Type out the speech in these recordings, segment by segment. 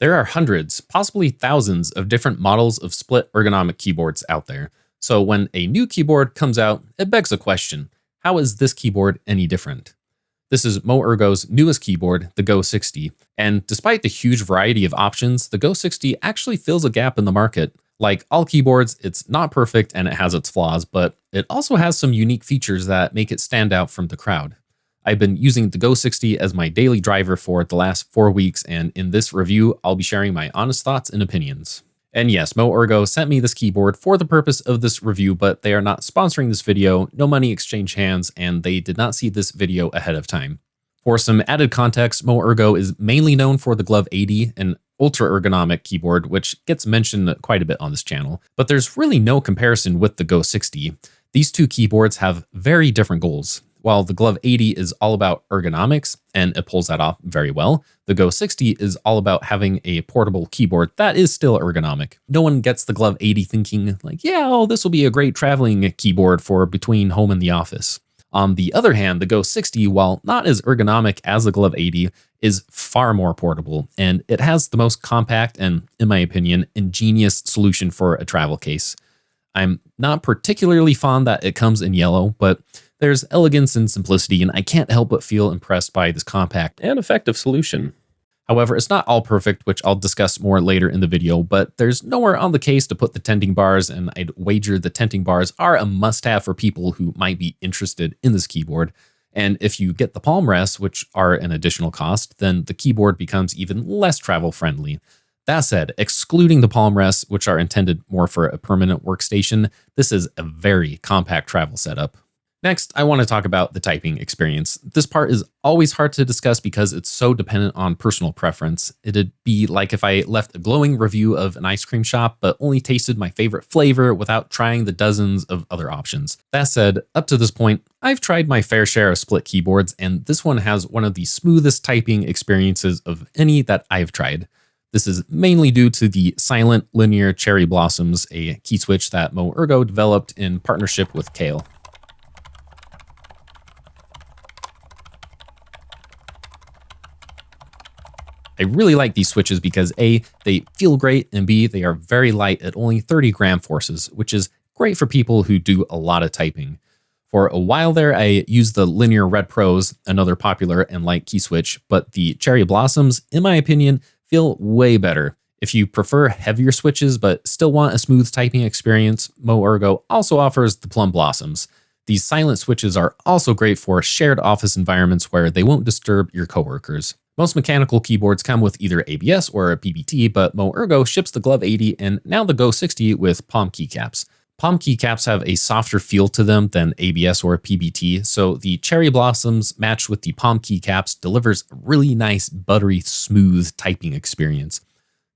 There are hundreds, possibly thousands of different models of split ergonomic keyboards out there. So when a new keyboard comes out, it begs a question. How is this keyboard any different? This is MoErgo's newest keyboard, the Go60, and despite the huge variety of options, the Go60 actually fills a gap in the market. Like all keyboards, it's not perfect and it has its flaws, but it also has some unique features that make it stand out from the crowd. I've been using the Go60 as my daily driver for the last 4 weeks, and in this review, I'll be sharing my honest thoughts and opinions. And yes, MoErgo sent me this keyboard for the purpose of this review, but they are not sponsoring this video, no money exchange hands, and they did not see this video ahead of time. For some added context, MoErgo is mainly known for the Glove80, an ultra ergonomic keyboard, which gets mentioned quite a bit on this channel, but there's really no comparison with the Go60. These two keyboards have very different goals. While the Glove80 is all about ergonomics, and it pulls that off very well, the Go60 is all about having a portable keyboard that is still ergonomic. No one gets the Glove80 thinking like, yeah, oh, this will be a great traveling keyboard for between home and the office. On the other hand, the Go60, while not as ergonomic as the Glove80, is far more portable, and it has the most compact and, in my opinion, ingenious solution for a travel case. I'm not particularly fond that it comes in yellow, but there's elegance and simplicity, and I can't help but feel impressed by this compact and effective solution. However, it's not all perfect, which I'll discuss more later in the video, but there's nowhere on the case to put the tenting bars, and I'd wager the tenting bars are a must-have for people who might be interested in this keyboard. And if you get the palm rests, which are an additional cost, then the keyboard becomes even less travel-friendly. That said, excluding the palm rests, which are intended more for a permanent workstation, this is a very compact travel setup. Next, I want to talk about the typing experience. This part is always hard to discuss because it's so dependent on personal preference. It'd be like if I left a glowing review of an ice cream shop, but only tasted my favorite flavor without trying the dozens of other options. That said, up to this point, I've tried my fair share of split keyboards, and this one has one of the smoothest typing experiences of any that I've tried. This is mainly due to the silent linear cherry blossoms, a key switch that MoErgo developed in partnership with Kale. I really like these switches because A, they feel great, and B, they are very light at only 30 gram forces, which is great for people who do a lot of typing. For a while there, I used the Linear Red Pros, another popular and light key switch, but the Cherry Blossoms, in my opinion, feel way better. If you prefer heavier switches but still want a smooth typing experience, MoErgo also offers the Plum Blossoms. These silent switches are also great for shared office environments where they won't disturb your coworkers. Most mechanical keyboards come with either ABS or a PBT, but MoErgo ships the Glove80 and now the Go60 with palm keycaps. Palm keycaps have a softer feel to them than ABS or PBT, so the Cherry Blossoms matched with the palm keycaps delivers a really nice, buttery, smooth typing experience.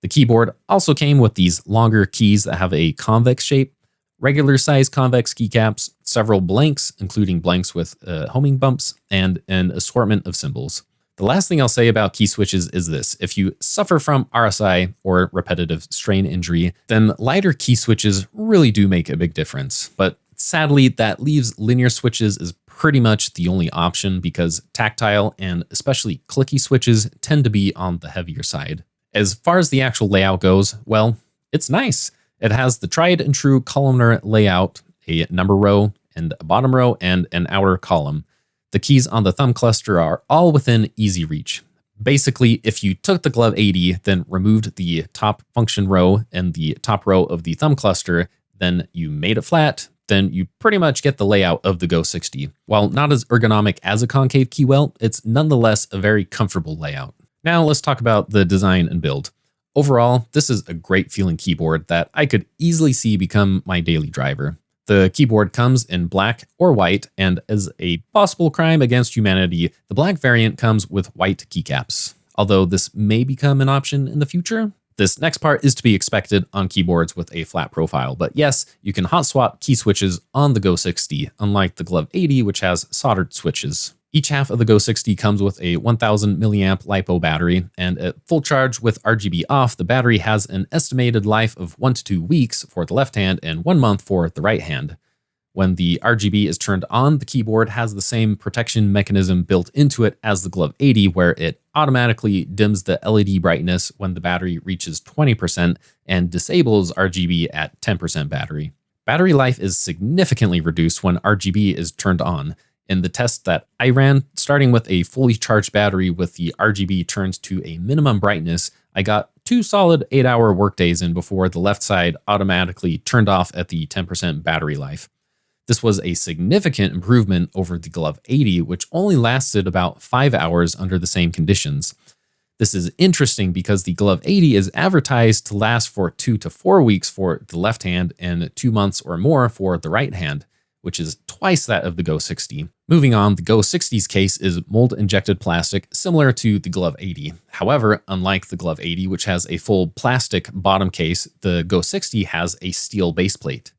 The keyboard also came with these longer keys that have a convex shape, regular size convex keycaps, several blanks, including blanks with homing bumps, and an assortment of symbols. The last thing I'll say about key switches is this. If you suffer from RSI or repetitive strain injury, then lighter key switches really do make a big difference. But sadly, that leaves linear switches as pretty much the only option because tactile and especially clicky switches tend to be on the heavier side. As far as the actual layout goes, well, it's nice. It has the tried and true columnar layout, a number row and a bottom row and an outer column. The keys on the thumb cluster are all within easy reach. Basically, if you took the Glove80, then removed the top function row and the top row of the thumb cluster, then you made it flat, then you pretty much get the layout of the Go60. While not as ergonomic as a concave key welt, it's nonetheless a very comfortable layout. Now let's talk about the design and build. Overall, this is a great feeling keyboard that I could easily see become my daily driver. The keyboard comes in black or white, and as a possible crime against humanity, the black variant comes with white keycaps. Although this may become an option in the future. This next part is to be expected on keyboards with a flat profile, but yes, you can hot swap key switches on the Go60, unlike the Glove80, which has soldered switches. Each half of the Go60 comes with a 1000 milliamp LiPo battery, and at full charge with RGB off, the battery has an estimated life of 1 to 2 weeks for the left hand and 1 month for the right hand. When the RGB is turned on, the keyboard has the same protection mechanism built into it as the Glove80, where it automatically dims the LED brightness when the battery reaches 20% and disables RGB at 10% battery. Battery life is significantly reduced when RGB is turned on. In the test that I ran, starting with a fully charged battery with the RGB turned to a minimum brightness, I got 2 solid 8-hour workdays in before the left side automatically turned off at the 10% battery life. This was a significant improvement over the Glove80, which only lasted about 5 hours under the same conditions. This is interesting because the Glove80 is advertised to last for 2 to 4 weeks for the left hand and 2 months or more for the right hand, which is twice that of the Go60. Moving on, the Go60's case is mold-injected plastic, similar to the Glove80. However, unlike the Glove80, which has a full plastic bottom case, the Go60 has a steel base plate.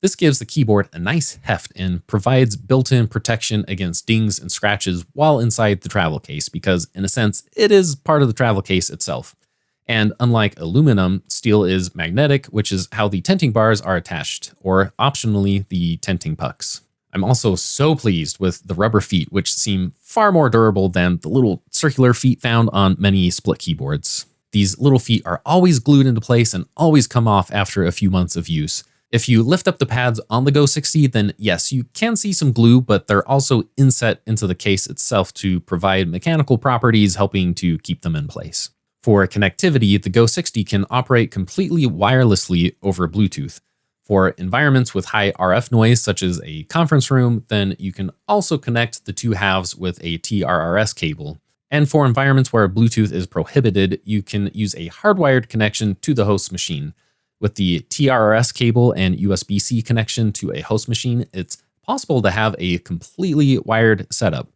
This gives the keyboard a nice heft and provides built-in protection against dings and scratches while inside the travel case because, in a sense, it is part of the travel case itself. And unlike aluminum, steel is magnetic, which is how the tenting bars are attached, or optionally, the tenting pucks. I'm also so pleased with the rubber feet, which seem far more durable than the little circular feet found on many split keyboards. These little feet are always glued into place and always come off after a few months of use. If you lift up the pads on the Go60, then yes, you can see some glue, but they're also inset into the case itself to provide mechanical properties helping to keep them in place. For connectivity, the Go60 can operate completely wirelessly over Bluetooth. For environments with high RF noise, such as a conference room, then you can also connect the two halves with a TRRS cable. And for environments where Bluetooth is prohibited, you can use a hardwired connection to the host machine. With the TRRS cable and USB-C connection to a host machine, it's possible to have a completely wired setup.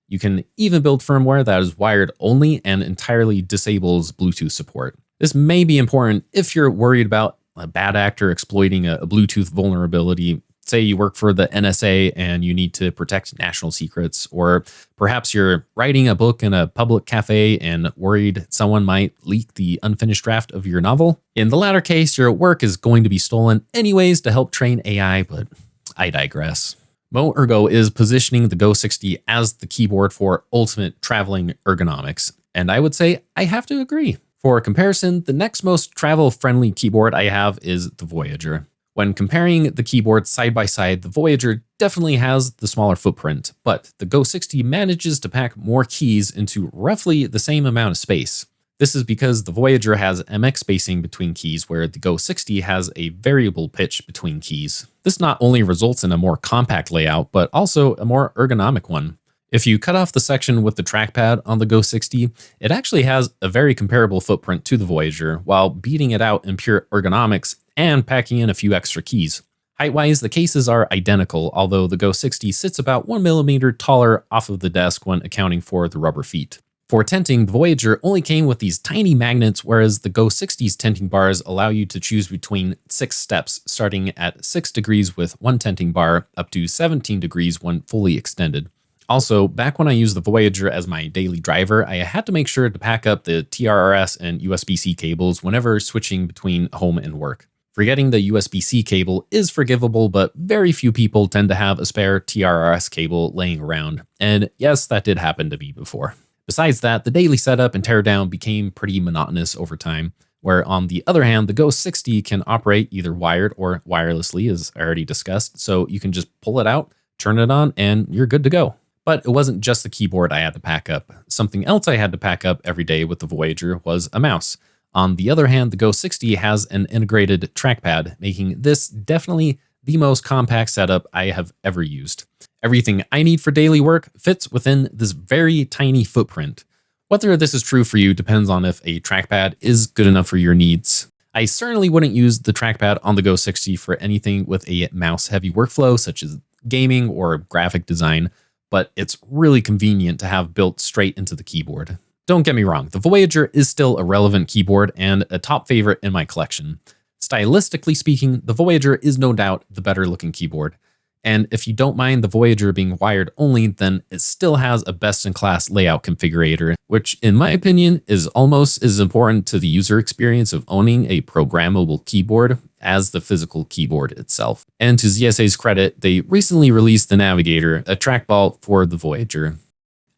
You can even build firmware that is wired only and entirely disables Bluetooth support. This may be important if you're worried about a bad actor exploiting a Bluetooth vulnerability. Say you work for the NSA and you need to protect national secrets, or perhaps you're writing a book in a public cafe and worried someone might leak the unfinished draft of your novel. In the latter case, your work is going to be stolen anyways to help train AI, but I digress. MoErgo is positioning the Go60 as the keyboard for ultimate traveling ergonomics, and I would say I have to agree. For comparison, the next most travel-friendly keyboard I have is the Voyager. When comparing the keyboards side by side, the Voyager definitely has the smaller footprint, but the Go60 manages to pack more keys into roughly the same amount of space. This is because the Voyager has MX spacing between keys, where the Go60 has a variable pitch between keys. This not only results in a more compact layout, but also a more ergonomic one. If you cut off the section with the trackpad on the Go60, it actually has a very comparable footprint to the Voyager, while beating it out in pure ergonomics and packing in a few extra keys. Height-wise, the cases are identical, although the Go60 sits about 1 millimeter taller off of the desk when accounting for the rubber feet. For tenting, the Voyager only came with these tiny magnets, whereas the Go60's tenting bars allow you to choose between 6 steps, starting at 6 degrees with one tenting bar, up to 17 degrees when fully extended. Also, back when I used the Voyager as my daily driver, I had to make sure to pack up the TRRS and USB-C cables whenever switching between home and work. Forgetting the USB-C cable is forgivable, but very few people tend to have a spare TRRS cable laying around. And yes, that did happen to me before. Besides that, the daily setup and teardown became pretty monotonous over time, where on the other hand, the Go60 can operate either wired or wirelessly, as I already discussed, so you can just pull it out, turn it on, and you're good to go. But it wasn't just the keyboard I had to pack up. Something else I had to pack up every day with the Voyager was a mouse. On the other hand, the Go60 has an integrated trackpad, making this definitely the most compact setup I have ever used. Everything I need for daily work fits within this very tiny footprint. Whether this is true for you depends on if a trackpad is good enough for your needs. I certainly wouldn't use the trackpad on the Go60 for anything with a mouse-heavy workflow, such as gaming or graphic design, but it's really convenient to have built straight into the keyboard. Don't get me wrong, the Voyager is still a relevant keyboard and a top favorite in my collection. Stylistically speaking, the Voyager is no doubt the better looking keyboard. And if you don't mind the Voyager being wired only, then it still has a best-in-class layout configurator, which in my opinion is almost as important to the user experience of owning a programmable keyboard as the physical keyboard itself. And to ZSA's credit, they recently released the Navigator, a trackball for the Voyager.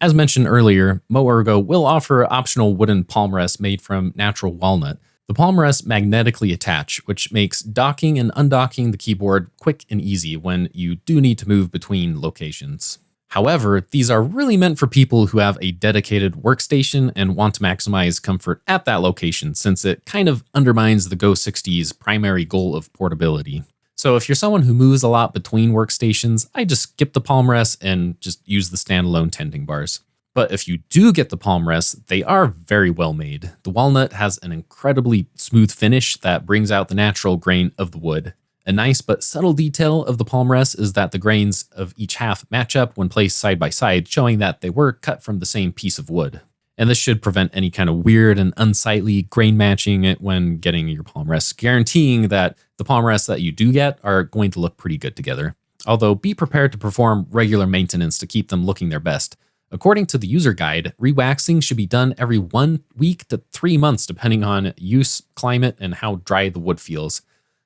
As mentioned earlier, MoErgo will offer optional wooden palm rests made from natural walnut. The palm rests magnetically attach, which makes docking and undocking the keyboard quick and easy when you do need to move between locations. However, these are really meant for people who have a dedicated workstation and want to maximize comfort at that location, since it kind of undermines the Go60's primary goal of portability. So if you're someone who moves a lot between workstations, I just skip the palm rests and just use the standalone tenting bars. But if you do get the palm rests, they are very well made. The walnut has an incredibly smooth finish that brings out the natural grain of the wood. A nice but subtle detail of the palm rest is that the grains of each half match up when placed side by side, showing that they were cut from the same piece of wood. And this should prevent any kind of weird and unsightly grain matching when getting your palm rests, guaranteeing that the palm rests that you do get are going to look pretty good together. Although be prepared to perform regular maintenance to keep them looking their best. According to the user guide, rewaxing should be done every 1 week to 3 months depending on use, climate, and how dry the wood feels.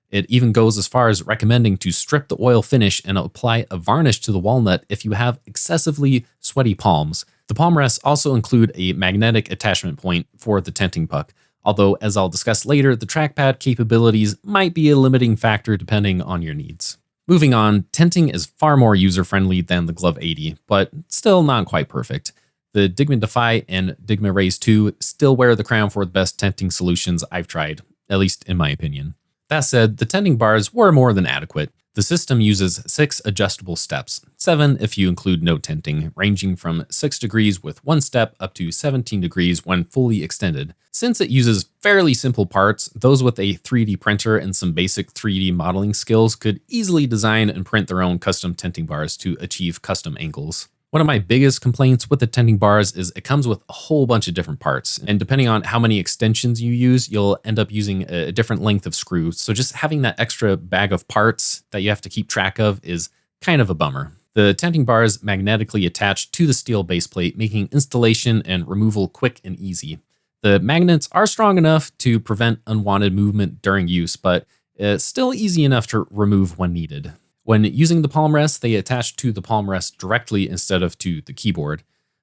It even goes as far as recommending to strip the oil finish and apply a varnish to the walnut if you have excessively sweaty palms. The palm rests also include a magnetic attachment point for the tenting puck, although as I'll discuss later, the trackpad capabilities might be a limiting factor depending on your needs. Moving on, tenting is far more user-friendly than the Glove80, but still not quite perfect. The Digma Defy and Digma Raise 2 still wear the crown for the best tenting solutions I've tried, at least in my opinion. That said, the tenting bars were more than adequate. The system uses 6 adjustable steps, 7 if you include no tenting, ranging from 6 degrees with 1 step up to 17 degrees when fully extended. Since it uses fairly simple parts, those with a 3D printer and some basic 3D modeling skills could easily design and print their own custom tenting bars to achieve custom angles. One of my biggest complaints with the tenting bars is it comes with a whole bunch of different parts, and depending on how many extensions you use, you'll end up using a different length of screws. So just having that extra bag of parts that you have to keep track of is kind of a bummer. The tenting bars magnetically attach to the steel base plate, making installation and removal quick and easy. The magnets are strong enough to prevent unwanted movement during use, but it's still easy enough to remove when needed. When using the palm rest, they attach to the palm rest directly instead of to the keyboard.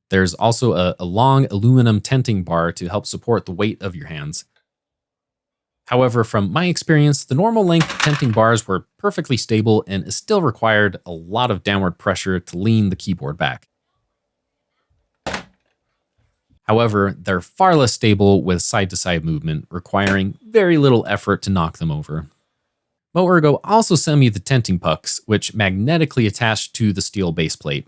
There's also a long aluminum tenting bar to help support the weight of your hands. However, from my experience, the normal length tenting bars were perfectly stable and still required a lot of downward pressure to lean the keyboard back. However, they're far less stable with side-to-side movement, requiring very little effort to knock them over. MoErgo also sent me the tenting pucks, which magnetically attach to the steel base plate.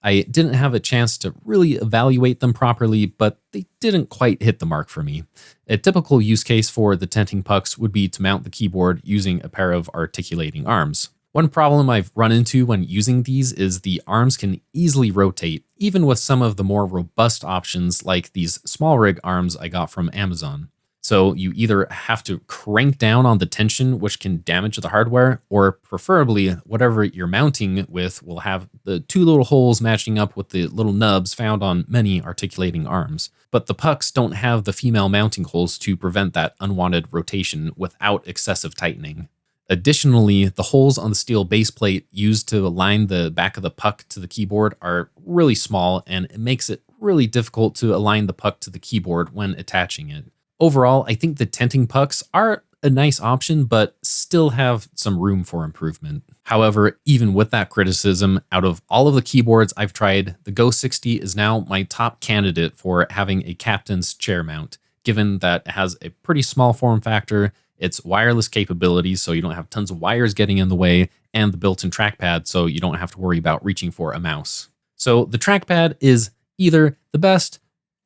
I didn't have a chance to really evaluate them properly, but they didn't quite hit the mark for me. A typical use case for the tenting pucks would be to mount the keyboard using a pair of articulating arms. One problem I've run into when using these is the arms can easily rotate, even with some of the more robust options like these small rig arms I got from Amazon. So you either have to crank down on the tension, which can damage the hardware, or preferably whatever you're mounting with will have the 2 little holes matching up with the little nubs found on many articulating arms. But the pucks don't have the female mounting holes to prevent that unwanted rotation without excessive tightening. Additionally, the holes on the steel base plate used to align the back of the puck to the keyboard are really small, and it makes it really difficult to align the puck to the keyboard when attaching it. Overall, I think the tenting pucks are a nice option, but still have some room for improvement. However, even with that criticism, out of all of the keyboards I've tried, the Go60 is now my top candidate for having a captain's chair mount, given that it has a pretty small form factor, its wireless capabilities so you don't have tons of wires getting in the way, and the built-in trackpad so you don't have to worry about reaching for a mouse. So the trackpad is either the best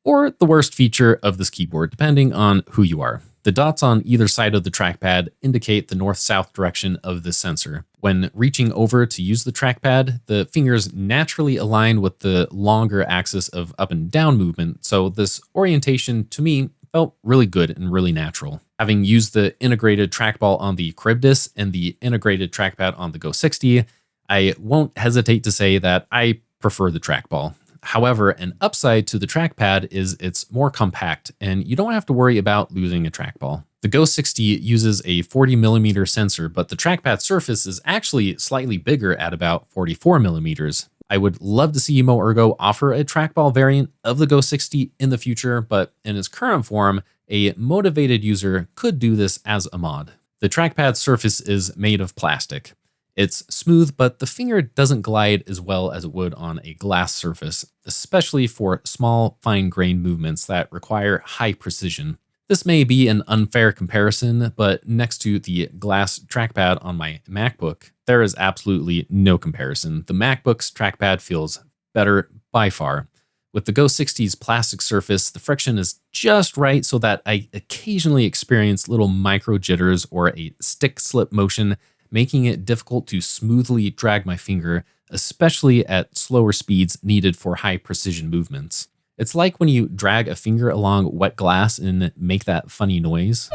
or the worst feature of this keyboard, depending on who you are. The dots on either side of the trackpad indicate the north-south direction of the sensor. When reaching over to use the trackpad, the fingers naturally align with the longer axis of up and down movement, so this orientation, to me, felt really good and really natural. Having used the integrated trackball on the Charybdis and the integrated trackpad on the Go60, I won't hesitate to say that I prefer the trackball. However, an upside to the trackpad is it's more compact, and you don't have to worry about losing a trackball. The Go60 uses a 40mm sensor, but the trackpad surface is actually slightly bigger at about 44mm. I would love to see MoErgo offer a trackball variant of the Go60 in the future, but in its current form, a motivated user could do this as a mod. The trackpad surface is made of plastic. It's smooth, but the finger doesn't glide as well as it would on a glass surface, especially for small, fine-grained movements that require high precision. This may be an unfair comparison, but next to the glass trackpad on my MacBook, there is absolutely no comparison. The MacBook's trackpad feels better by far. With the Go60's plastic surface, the friction is just right so that I occasionally experience little micro jitters or a stick slip motion, making it difficult to smoothly drag my finger, especially at slower speeds needed for high precision movements. It's like when you drag a finger along wet glass and make that funny noise,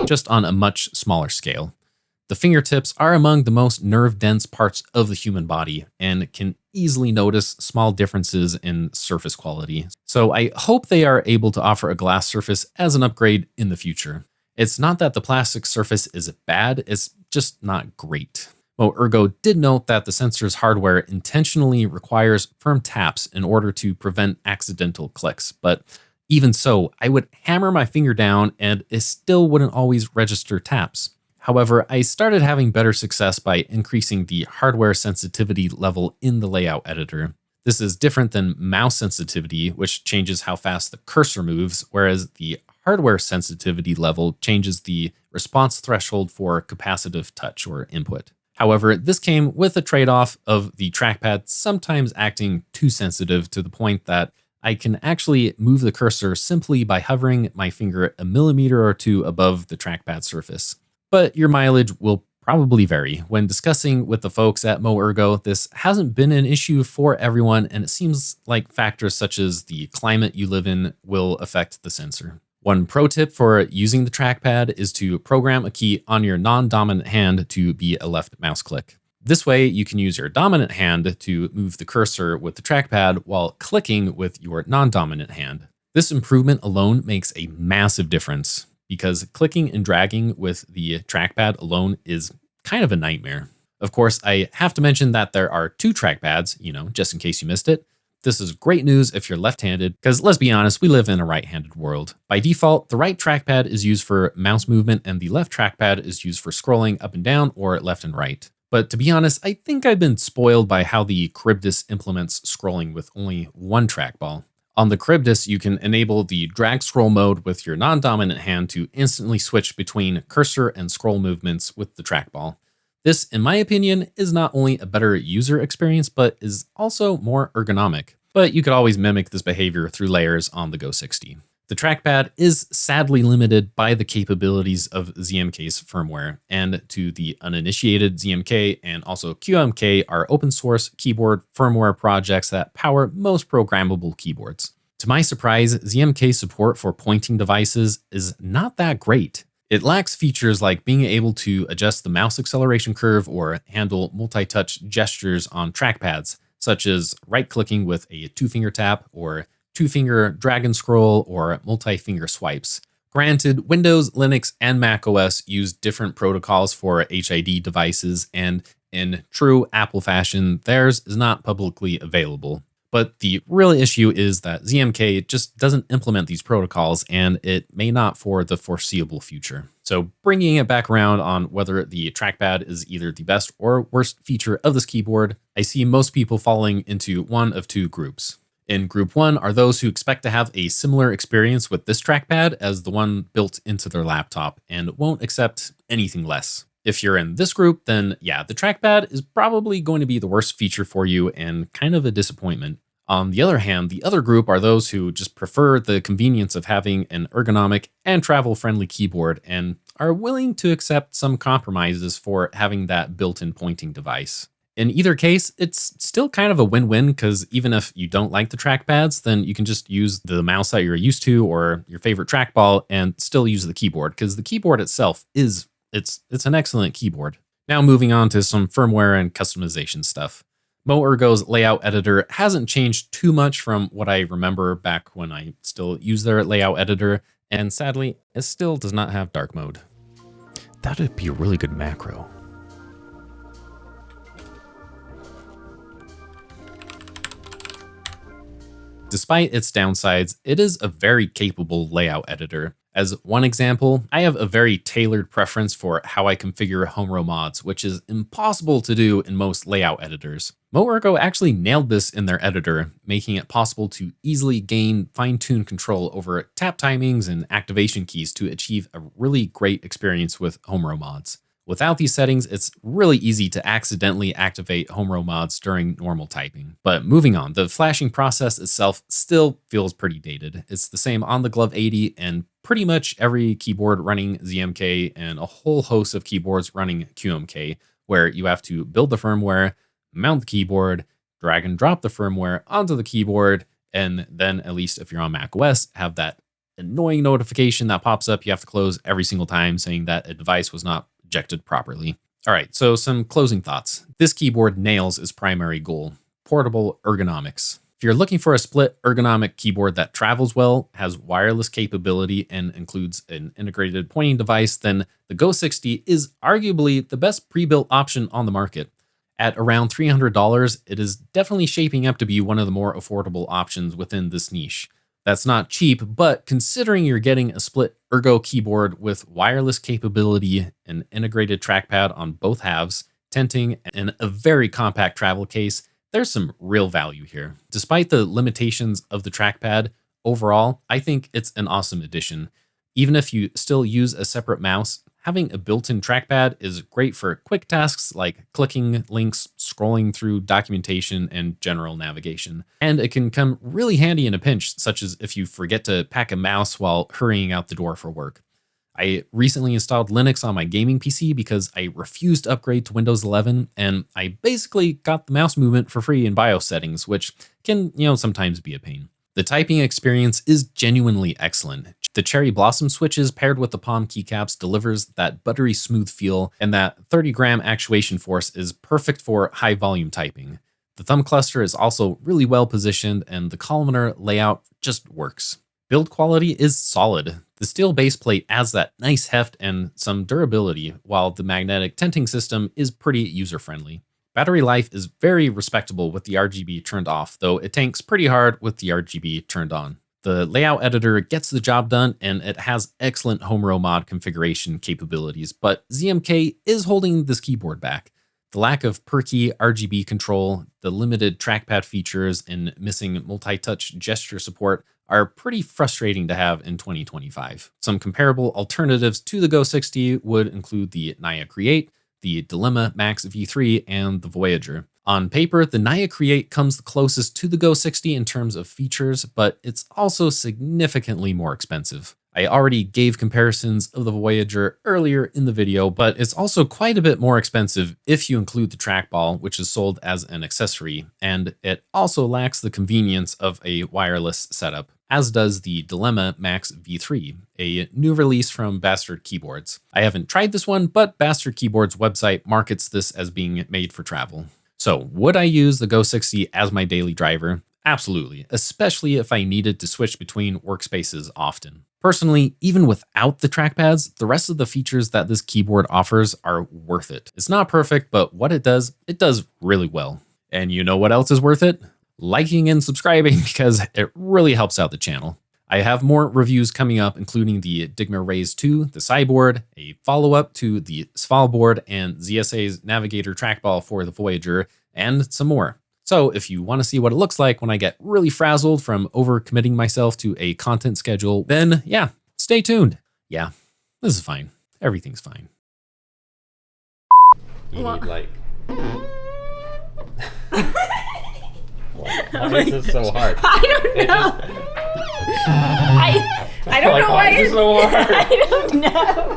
just on a much smaller scale. The fingertips are among the most nerve-dense parts of the human body and can easily notice small differences in surface quality. So I hope they are able to offer a glass surface as an upgrade in the future. It's not that the plastic surface is bad, it's just not great. MoErgo did note that the sensor's hardware intentionally requires firm taps in order to prevent accidental clicks, but even so, I would hammer my finger down and it still wouldn't always register taps. However, I started having better success by increasing the hardware sensitivity level in the layout editor. This is different than mouse sensitivity, which changes how fast the cursor moves, whereas the hardware sensitivity level changes the response threshold for capacitive touch or input. However, this came with a trade-off of the trackpad sometimes acting too sensitive to the point that I can actually move the cursor simply by hovering my finger a millimeter or two above the trackpad surface. But your mileage will probably vary. When discussing with the folks at MoErgo, this hasn't been an issue for everyone, and it seems like factors such as the climate you live in will affect the sensor. One pro tip for using the trackpad is to program a key on your non-dominant hand to be a left mouse click. This way, you can use your dominant hand to move the cursor with the trackpad while clicking with your non-dominant hand. This improvement alone makes a massive difference, because clicking and dragging with the trackpad alone is kind of a nightmare. Of course, I have to mention that there are two trackpads, just in case you missed it. This is great news if you're left-handed, because let's be honest, we live in a right-handed world. By default, the right trackpad is used for mouse movement and the left trackpad is used for scrolling up and down or left and right. But to be honest, I think I've been spoiled by how the Charybdis implements scrolling with only one trackball. On the Charybdis, you can enable the drag scroll mode with your non-dominant hand to instantly switch between cursor and scroll movements with the trackball. This, in my opinion, is not only a better user experience, but is also more ergonomic. But you could always mimic this behavior through layers on the Go60. The trackpad is sadly limited by the capabilities of ZMK's firmware, and to the uninitiated, ZMK and also QMK are open source keyboard firmware projects that power most programmable keyboards. To my surprise, ZMK's support for pointing devices is not that great. It lacks features like being able to adjust the mouse acceleration curve or handle multi-touch gestures on trackpads, such as right-clicking with a two-finger tap or two-finger drag and scroll or multi-finger swipes. Granted, Windows, Linux, and macOS use different protocols for HID devices, and in true Apple fashion, theirs is not publicly available. But the real issue is that ZMK just doesn't implement these protocols, and it may not for the foreseeable future. So bringing it back around on whether the trackpad is either the best or worst feature of this keyboard, I see most people falling into one of two groups. In group one are those who expect to have a similar experience with this trackpad as the one built into their laptop and won't accept anything less. If you're in this group, then yeah, the trackpad is probably going to be the worst feature for you and kind of a disappointment. On the other hand, the other group are those who just prefer the convenience of having an ergonomic and travel-friendly keyboard and are willing to accept some compromises for having that built-in pointing device. In either case, it's still kind of a win-win because even if you don't like the trackpads, then you can just use the mouse that you're used to or your favorite trackball and still use the keyboard because the keyboard itself it's an excellent keyboard. Now moving on to some firmware and customization stuff. MoErgo's layout editor hasn't changed too much from what I remember back when I still used their layout editor, And sadly, it still does not have dark mode. That would be a really good macro. Despite its downsides, it is a very capable layout editor. As one example, I have a very tailored preference for how I configure HomeRo mods, which is impossible to do in most layout editors. MoErgo actually nailed this in their editor, making it possible to easily gain fine-tuned control over tap timings and activation keys to achieve a really great experience with HomeRo mods. Without these settings, it's really easy to accidentally activate HomeRo mods during normal typing. But moving on, the flashing process itself still feels pretty dated. It's the same on the Glove80 and pretty much every keyboard running ZMK and a whole host of keyboards running QMK, where you have to build the firmware, mount the keyboard, drag and drop the firmware onto the keyboard, and then, at least if you're on macOS, have that annoying notification that pops up you have to close every single time saying that a device was not ejected properly. All right, so some closing thoughts. This keyboard nails its primary goal, portable ergonomics. If you're looking for a split ergonomic keyboard that travels well, has wireless capability, and includes an integrated pointing device, then the Go60 is arguably the best pre-built option on the market. At around $300, it is definitely shaping up to be one of the more affordable options within this niche. That's not cheap, but considering you're getting a split ergo keyboard with wireless capability, an integrated trackpad on both halves, tenting, and a very compact travel case, there's some real value here. Despite the limitations of the trackpad, overall, I think it's an awesome addition. Even if you still use a separate mouse, having a built-in trackpad is great for quick tasks like clicking links, scrolling through documentation, and general navigation. And it can come really handy in a pinch, such as if you forget to pack a mouse while hurrying out the door for work. I recently installed Linux on my gaming PC because I refused to upgrade to Windows 11, and I basically got the mouse movement for free in BIOS settings, which can, sometimes be a pain. The typing experience is genuinely excellent. The cherry blossom switches paired with the palm keycaps delivers that buttery smooth feel, and that 30-gram actuation force is perfect for high volume typing. The thumb cluster is also really well positioned, and the columnar layout just works. Build quality is solid. The steel base plate adds that nice heft and some durability, while the magnetic tenting system is pretty user-friendly. Battery life is very respectable with the RGB turned off, though it tanks pretty hard with the RGB turned on. The layout editor gets the job done, and it has excellent HomeRo mod configuration capabilities, but ZMK is holding this keyboard back. The lack of per-key RGB control, the limited trackpad features, and missing multi-touch gesture support are pretty frustrating to have in 2025. Some comparable alternatives to the Go60 would include the Naya Create, the Dilemma Max V3, and the Voyager. On paper, the Naya Create comes the closest to the Go60 in terms of features, but it's also significantly more expensive. I already gave comparisons of the Voyager earlier in the video, but it's also quite a bit more expensive if you include the trackball, which is sold as an accessory, and it also lacks the convenience of a wireless setup, as does the Dilemma Max V3, a new release from Bastard Keyboards. I haven't tried this one, but Bastard Keyboards' website markets this as being made for travel. So, would I use the Go60 as my daily driver? Absolutely, especially if I needed to switch between workspaces often. Personally, even without the trackpads, the rest of the features that this keyboard offers are worth it. It's not perfect, but what it does really well. And you know what else is worth it? Liking and subscribing, because it really helps out the channel. I have more reviews coming up, including the Digma Raise 2, the Cyborg, a follow-up to the Svalbard, and ZSA's Navigator trackball for the Voyager, and some more. So if you want to see what it looks like when I get really frazzled from overcommitting myself to a content schedule, then yeah, stay tuned. Yeah, this is fine. Everything's fine. You need like... Why is this so hard? I don't know. I don't know why it's so hard. I don't know.